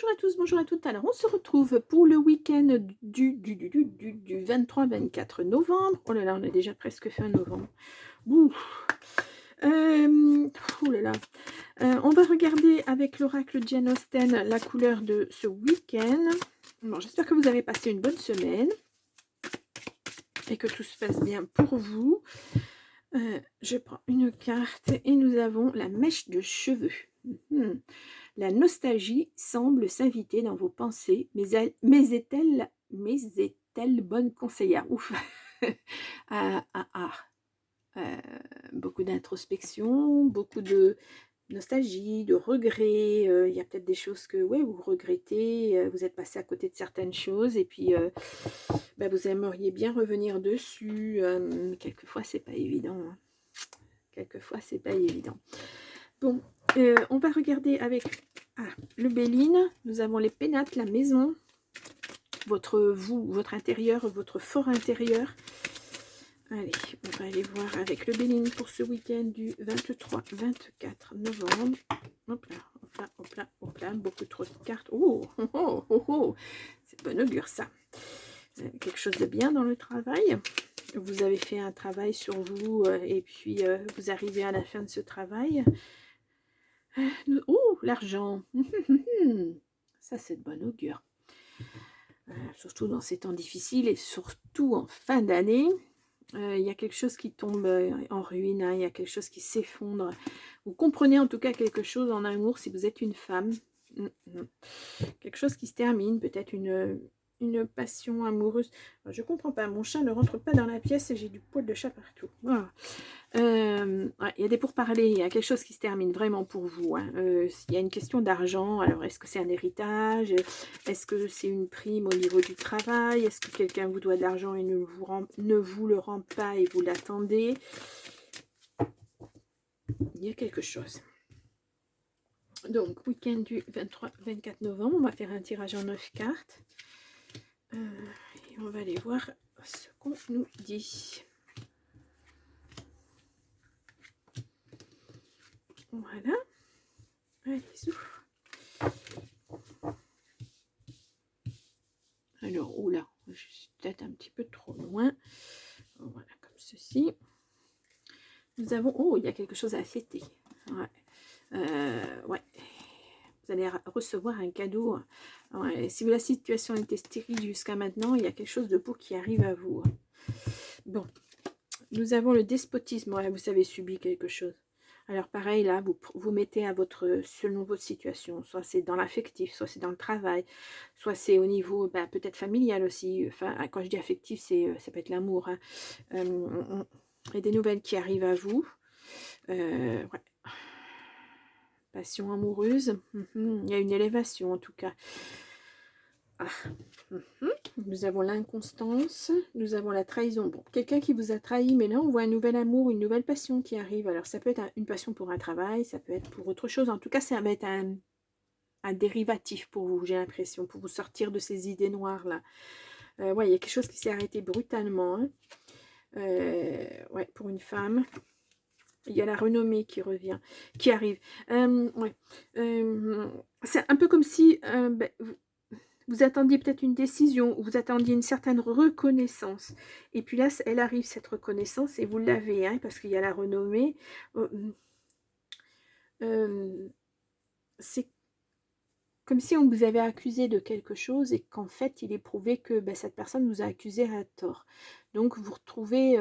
Bonjour à tous, bonjour à toutes. Alors, on se retrouve pour le week-end du 23-24 novembre. Oh là là, on est déjà presque fin novembre. Ouh. Oh là là. On va regarder avec l'oracle Jane Austen la couleur de ce week-end. Bon, j'espère que vous avez passé une bonne semaine et que tout se passe bien pour vous. Je prends une carte et nous avons la mèche de cheveux. La nostalgie semble s'inviter dans vos pensées, mais est-elle bonne conseillère? Ouf. Ah, ah, ah. Beaucoup d'introspection, beaucoup de nostalgie, de regrets. Il y a peut-être des choses que ouais, vous regrettez, vous êtes passé à côté de certaines choses et puis vous aimeriez bien revenir dessus. Quelquefois, c'est pas évident. Hein. Quelquefois, c'est pas évident. Bon, on va regarder avec le Béline. Nous avons les pénates, la maison, votre intérieur, votre fort intérieur. Allez, on va aller voir avec le Béline pour ce week-end du 23-24 novembre. Hop là, hop là, hop là, hop là, beaucoup trop de cartes. Oh, oh, oh, oh, oh. C'est bon augure ça. Quelque chose de bien dans le travail. Vous avez fait un travail sur vous et puis vous arrivez à la fin de ce travail. Oh, l'argent. Ça, c'est de bon augure. Surtout dans ces temps difficiles et surtout en fin d'année. Il y a quelque chose qui tombe en ruine, hein, il y a quelque chose qui s'effondre. Vous comprenez en tout cas quelque chose en amour si vous êtes une femme. Quelque chose qui se termine, peut-être une passion amoureuse. Alors, je comprends pas, mon chat ne rentre pas dans la pièce et j'ai du poil de chat partout. Voilà. Ouais, il y a des pourparlers, il y a quelque chose qui se termine vraiment pour vous. Hein. Il y a une question d'argent, alors est-ce que c'est un héritage? Est-ce que c'est une prime au niveau du travail? Est-ce que quelqu'un vous doit de l'argent et ne vous le rend pas et vous l'attendez? Il y a quelque chose. Donc, week-end du 23-24 novembre, on va faire un tirage en 9 cartes. Et on va aller voir ce qu'on nous dit. Voilà. Allez, souffle. Alors, oula, je suis peut-être un petit peu trop loin. Voilà, comme ceci. Nous avons... Oh, il y a quelque chose à fêter. Ouais. Ouais. Vous allez recevoir un cadeau. Ouais. Si la situation était stérile jusqu'à maintenant, il y a quelque chose de beau qui arrive à vous. Bon. Nous avons le despotisme. Ouais, vous avez subi quelque chose. Alors pareil, là, vous mettez à selon votre situation. Soit c'est dans l'affectif, soit c'est dans le travail, soit c'est au niveau peut-être familial aussi. Enfin, quand je dis affectif, ça peut être l'amour. Hein. Il y a des nouvelles qui arrivent à vous. Ouais. Passion amoureuse. Il y a une élévation en tout cas. Nous avons l'inconstance, nous avons la trahison. Bon, quelqu'un qui vous a trahi, mais là on voit un nouvel amour, une nouvelle passion qui arrive. Alors ça peut être une passion pour un travail, ça peut être pour autre chose. En tout cas, ça va être un dérivatif pour vous, j'ai l'impression, pour vous sortir de ces idées noires là. Ouais, il y a quelque chose qui s'est arrêté brutalement. Hein. Ouais, pour une femme. Il y a la renommée qui revient, qui arrive. Ouais. C'est un peu comme si vous attendiez peut-être une décision, ou vous attendiez une certaine reconnaissance. Et puis là, elle arrive, cette reconnaissance, et vous l'avez, hein, parce qu'il y a la renommée. C'est comme si on vous avait accusé de quelque chose, et qu'en fait, il est prouvé que cette personne vous a accusé à tort. Donc, vous retrouvez,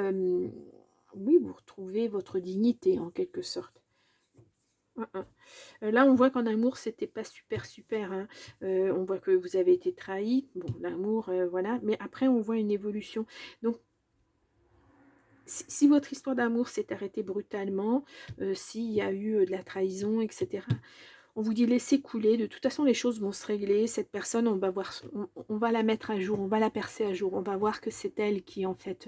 oui, vous retrouvez votre dignité, en quelque sorte. Là, on voit qu'en amour, c'était pas super. Hein. On voit que vous avez été trahi. Bon, l'amour, voilà. Mais après, on voit une évolution. Donc, si votre histoire d'amour s'est arrêtée brutalement, s'il y a eu de la trahison, etc., on vous dit laissez couler. De toute façon, les choses vont se régler. Cette personne, on va la mettre à jour, on va la percer à jour. On va voir que c'est elle qui, en fait,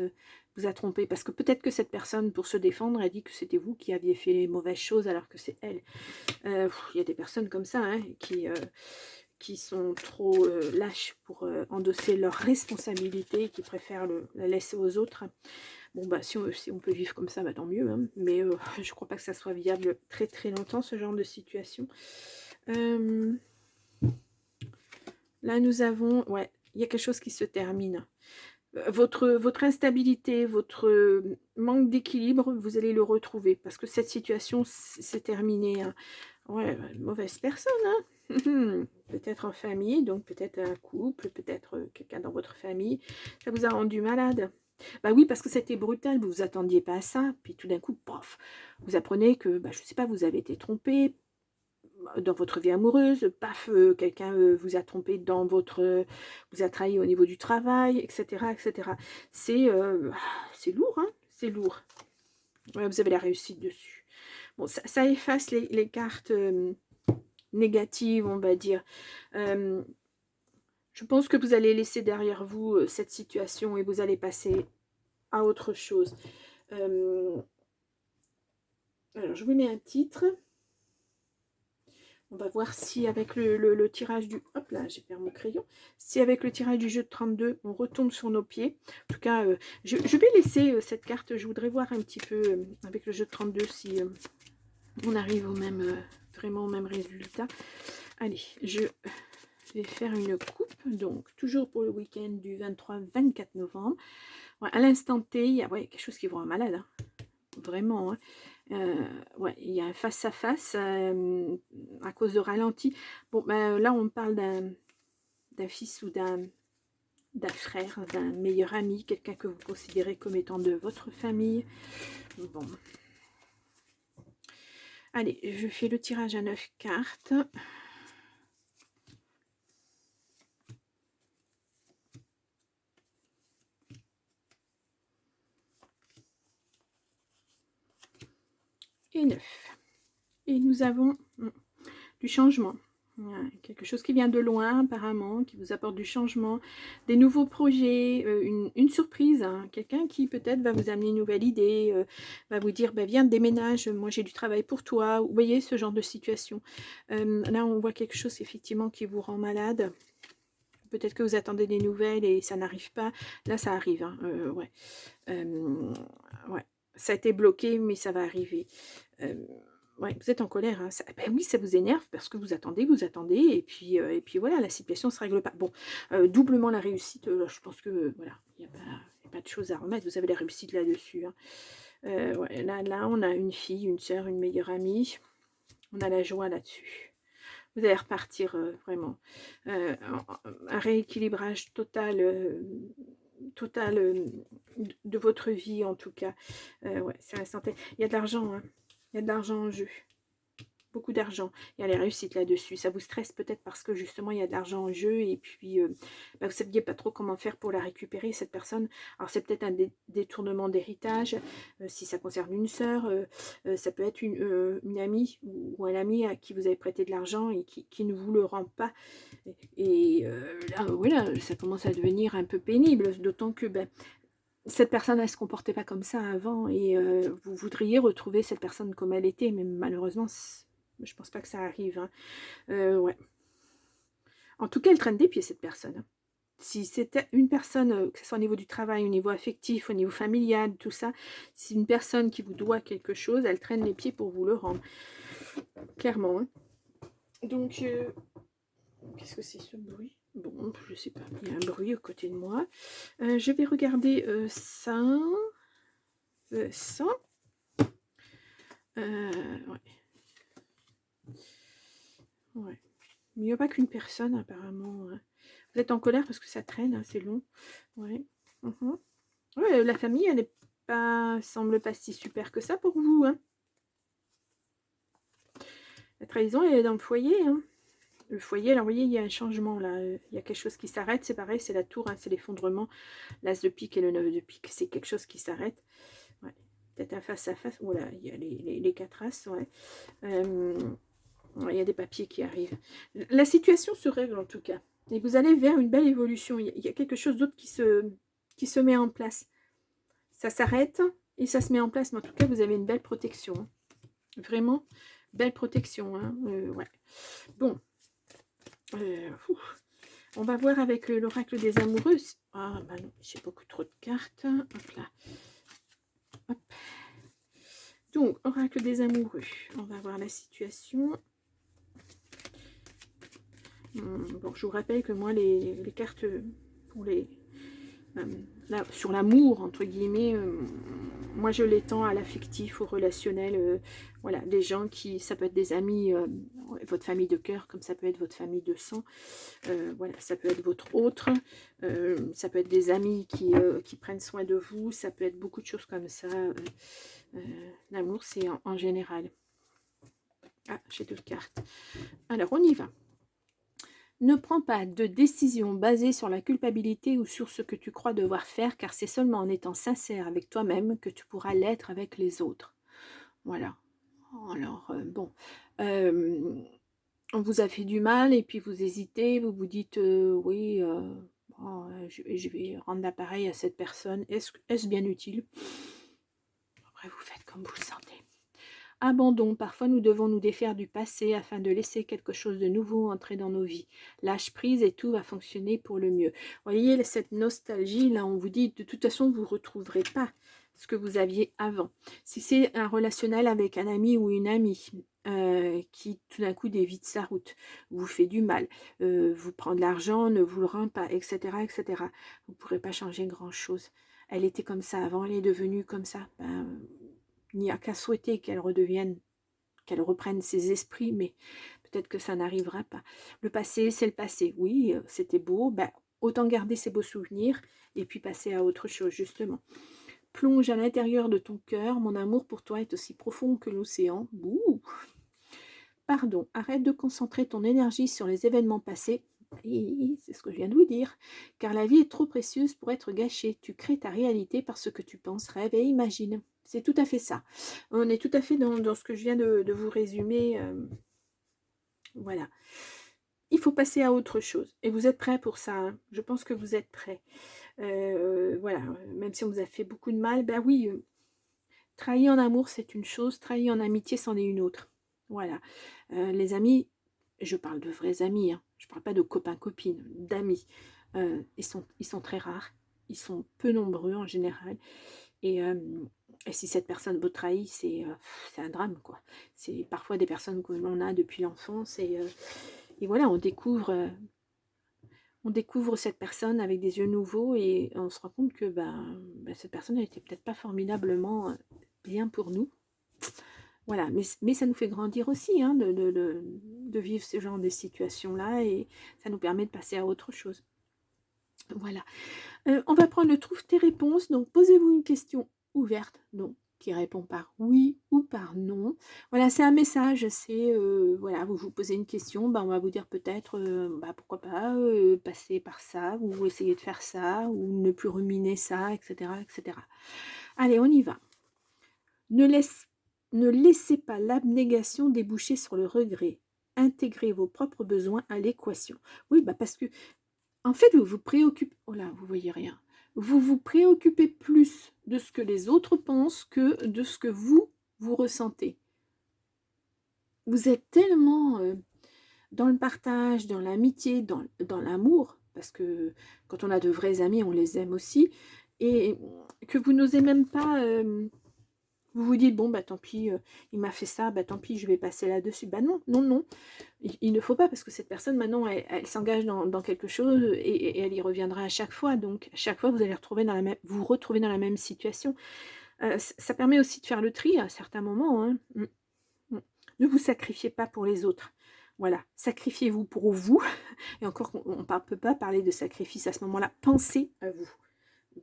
vous a trompé. Parce que peut-être que cette personne, pour se défendre, a dit que c'était vous qui aviez fait les mauvaises choses alors que c'est elle. Il y a des personnes comme ça hein, qui sont trop lâches pour endosser leurs responsabilités, qui préfèrent la laisser aux autres. Bon, si on peut vivre comme ça, tant mieux. Hein, mais je crois pas que ça soit viable très très longtemps, ce genre de situation. Là, nous avons, ouais, il y a quelque chose qui se termine. Votre instabilité, votre manque d'équilibre, vous allez le retrouver parce que cette situation, c'est terminé. Hein. Ouais, une mauvaise personne, hein. Peut-être en famille, donc peut-être un couple, peut-être quelqu'un dans votre famille. Ça vous a rendu malade. Bah oui, parce que c'était brutal, vous vous attendiez pas à ça. Puis tout d'un coup, pof, vous apprenez que, bah, je sais pas, vous avez été trompé dans votre vie amoureuse, paf, quelqu'un vous a trompé dans votre... vous a trahi au niveau du travail, etc. etc. C'est lourd, hein, c'est lourd. Ouais, vous avez la réussite dessus. Bon, ça efface les cartes négatives, on va dire. Je pense que vous allez laisser derrière vous cette situation et vous allez passer à autre chose. Alors, je vous mets un titre. On va voir si avec le tirage du... Hop là, j'ai perdu mon crayon. Si avec le tirage du jeu de 32, on retombe sur nos pieds. En tout cas, je vais laisser cette carte. Je voudrais voir un petit peu avec le jeu de 32 si on arrive au même, vraiment au même résultat. Allez, je vais faire une coupe. Donc, toujours pour le week-end du 23-24 novembre. Ouais, à l'instant T, il y a quelque chose qui vous rend malade. Hein. Vraiment, hein. Ouais, il y a un face-à-face à cause de ralenti. Bon, ben, là, on parle d'un fils ou d'un frère, d'un meilleur ami, quelqu'un que vous considérez comme étant de votre famille. Bon. Allez, je fais le tirage à 9 cartes. Et 9. Et nous avons du changement. Quelque chose qui vient de loin apparemment, qui vous apporte du changement, des nouveaux projets, une surprise, hein. Quelqu'un qui peut-être va vous amener une nouvelle idée, va vous dire bah, viens déménage, moi j'ai du travail pour toi, vous voyez ce genre de situation. Là on voit quelque chose effectivement qui vous rend malade, peut-être que vous attendez des nouvelles et ça n'arrive pas, là ça arrive, hein. Ouais. Ouais, ça a été bloqué mais ça va arriver. Ouais, vous êtes en colère, hein. Ben oui, ça vous énerve parce que vous attendez, et puis voilà, la situation ne se règle pas. Bon, doublement la réussite, je pense que voilà, il n'y a pas de choses à remettre, vous avez la réussite là-dessus. Hein. Ouais, là, on a une fille, une sœur, une meilleure amie, on a la joie là-dessus. Vous allez repartir vraiment. Un rééquilibrage total de votre vie en tout cas. Ouais, c'est la santé. Il y a de l'argent, hein. Il y a de l'argent en jeu. Beaucoup d'argent. Il y a les réussites là-dessus. Ça vous stresse peut-être parce que justement il y a de l'argent en jeu et puis bah, vous ne saviez pas trop comment faire pour la récupérer, cette personne. Alors c'est peut-être un détournement d'héritage, si ça concerne une sœur, ça peut être une amie ou un ami à qui vous avez prêté de l'argent et qui ne vous le rend pas. Et là, voilà, ça commence à devenir un peu pénible, d'autant que ben, cette personne, elle ne se comportait pas comme ça avant et vous voudriez retrouver cette personne comme elle était, mais malheureusement, je pense pas que ça arrive. Hein. Ouais. En tout cas, elle traîne des pieds, cette personne. Hein. Si c'était une personne, que ce soit au niveau du travail, au niveau affectif, au niveau familial, tout ça, si une personne qui vous doit quelque chose, elle traîne les pieds pour vous le rendre. Clairement. Hein. Donc, qu'est-ce que c'est ce bruit? Bon, je sais pas. Il y a un bruit à côté de moi. Je vais regarder ça. Ça. Ouais. Ouais. Mais il n'y a pas qu'une personne, apparemment. Hein. Vous êtes en colère parce que ça traîne, hein, c'est long. Ouais. Ouais, la famille, elle est pas, semble pas si super que ça pour vous. Hein. La trahison, elle est dans le foyer. Hein. Le foyer, alors vous voyez, il y a un changement là. Il y a quelque chose qui s'arrête. C'est pareil, c'est la tour, hein, c'est l'effondrement. L'as de pique et le 9 de pique, c'est quelque chose qui s'arrête. Ouais. Peut-être un face à face. Voilà, il y a les 4 as. Ouais. Il y a des papiers qui arrivent. La situation se règle en tout cas. Et vous allez vers une belle évolution. Il y a quelque chose d'autre qui se met en place. Ça s'arrête et ça se met en place. Mais en tout cas, vous avez une belle protection. Hein. Vraiment, belle protection. Hein. Ouais. Bon. On va voir avec l'oracle des amoureuses. Ah, bah non, j'ai beaucoup trop de cartes. Hop là. Hop. Donc, oracle des amoureux. On va voir la situation. Bon, je vous rappelle que moi, les cartes pour sur l'amour, entre guillemets, moi je l'étends à l'affectif, au relationnel, voilà, des gens qui, ça peut être des amis, votre famille de cœur, comme ça peut être votre famille de sang, voilà, ça peut être votre autre, ça peut être des amis qui prennent soin de vous, ça peut être beaucoup de choses comme ça, l'amour c'est en général. Ah, j'ai 2 cartes. Alors, on y va. Ne prends pas de décision basée sur la culpabilité ou sur ce que tu crois devoir faire, car c'est seulement en étant sincère avec toi-même que tu pourras l'être avec les autres. Voilà. Alors, bon, on vous a fait du mal et puis vous hésitez, vous vous dites, oui, bon, je vais rendre l'appareil à cette personne. Est-ce bien utile? Après, vous faites comme vous le sentez. Abandon. Parfois, nous devons nous défaire du passé afin de laisser quelque chose de nouveau entrer dans nos vies. Lâche prise et tout va fonctionner pour le mieux. Vous voyez, cette nostalgie, là, on vous dit, de toute façon, vous ne retrouverez pas ce que vous aviez avant. Si c'est un relationnel avec un ami ou une amie qui, tout d'un coup, dévie sa route, vous fait du mal, vous prend de l'argent, ne vous le rend pas, etc., etc., vous ne pourrez pas changer grand-chose. Elle était comme ça avant, elle est devenue comme ça. Ben, il n'y a qu'à souhaiter qu'elle redevienne, qu'elle reprenne ses esprits, mais peut-être que ça n'arrivera pas. Le passé, c'est le passé. Oui, c'était beau, ben, autant garder ces beaux souvenirs et puis passer à autre chose, justement. Plonge à l'intérieur de ton cœur, mon amour pour toi est aussi profond que l'océan. Bouh. Pardon, arrête de concentrer ton énergie sur les événements passés. Et c'est ce que je viens de vous dire, car la vie est trop précieuse pour être gâchée. Tu crées ta réalité par ce que tu penses, rêves et imagines. C'est tout à fait ça. On est tout à fait dans ce que je viens de vous résumer. Voilà. Il faut passer à autre chose. Et vous êtes prêts pour ça, hein. Je pense que vous êtes prêts. Voilà. Même si on vous a fait beaucoup de mal, ben oui, trahir en amour, c'est une chose. Trahir en amitié, c'en est une autre. Voilà. Les amis, je parle de vrais amis, hein. Je ne parle pas de copains-copines, d'amis. Ils sont très rares. Ils sont peu nombreux en général. Et si cette personne vous trahit, c'est un drame, quoi. C'est parfois des personnes que l'on a depuis l'enfance. Et voilà, on découvre cette personne avec des yeux nouveaux et on se rend compte que cette personne n'était peut-être pas formidablement bien pour nous. Voilà, mais ça nous fait grandir aussi, hein, de vivre ce genre de situations-là et ça nous permet de passer à autre chose. Voilà. On va prendre le trouve tes réponses. Donc, posez-vous une question ouverte, donc qui répond par oui ou par non. Voilà, c'est un message. C'est voilà, vous vous posez une question, on va vous dire peut-être, pourquoi pas passer par ça, ou essayer de faire ça, ou ne plus ruminer ça, etc., etc. Allez, on y va. Ne laissez pas l'abnégation déboucher sur le regret. Intégrez vos propres besoins à l'équation. Oui, parce que, en fait, vous vous préoccupez... Oh là, vous voyez rien. Vous vous préoccupez plus de ce que les autres pensent que de ce que vous ressentez. Vous êtes tellement dans le partage, dans l'amitié, dans l'amour, parce que quand on a de vrais amis, on les aime aussi, et que vous n'osez même pas... vous vous dites, bon, tant pis, il m'a fait ça, tant pis, je vais passer là-dessus. Non, non, non. Il ne faut pas, parce que cette personne, maintenant, elle s'engage dans quelque chose et elle y reviendra à chaque fois. Donc, à chaque fois, vous allez vous retrouver dans la même situation. Ça permet aussi de faire le tri à certains moments, hein. Ne vous sacrifiez pas pour les autres. Voilà, sacrifiez-vous pour vous. Et encore, on ne peut pas parler de sacrifice à ce moment-là. Pensez à vous.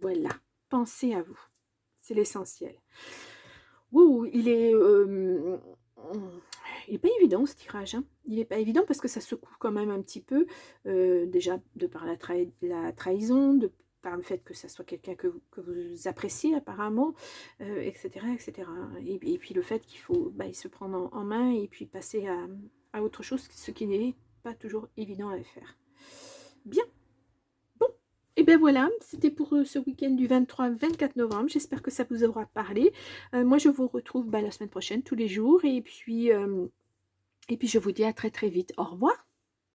Voilà, pensez à vous. C'est l'essentiel. Ouh, il est pas évident ce tirage, hein. Il n'est pas évident parce que ça secoue quand même un petit peu, déjà de par la trahison, par le fait que ça soit quelqu'un que vous appréciez apparemment, etc., etc. Et puis le fait qu'il faut se prendre en main et puis passer à autre chose, ce qui n'est pas toujours évident à faire. Bien. Et bien voilà, c'était pour ce week-end du 23-24 novembre. J'espère que ça vous aura parlé. Moi, je vous retrouve la semaine prochaine, tous les jours. Et puis je vous dis à très très vite. Au revoir.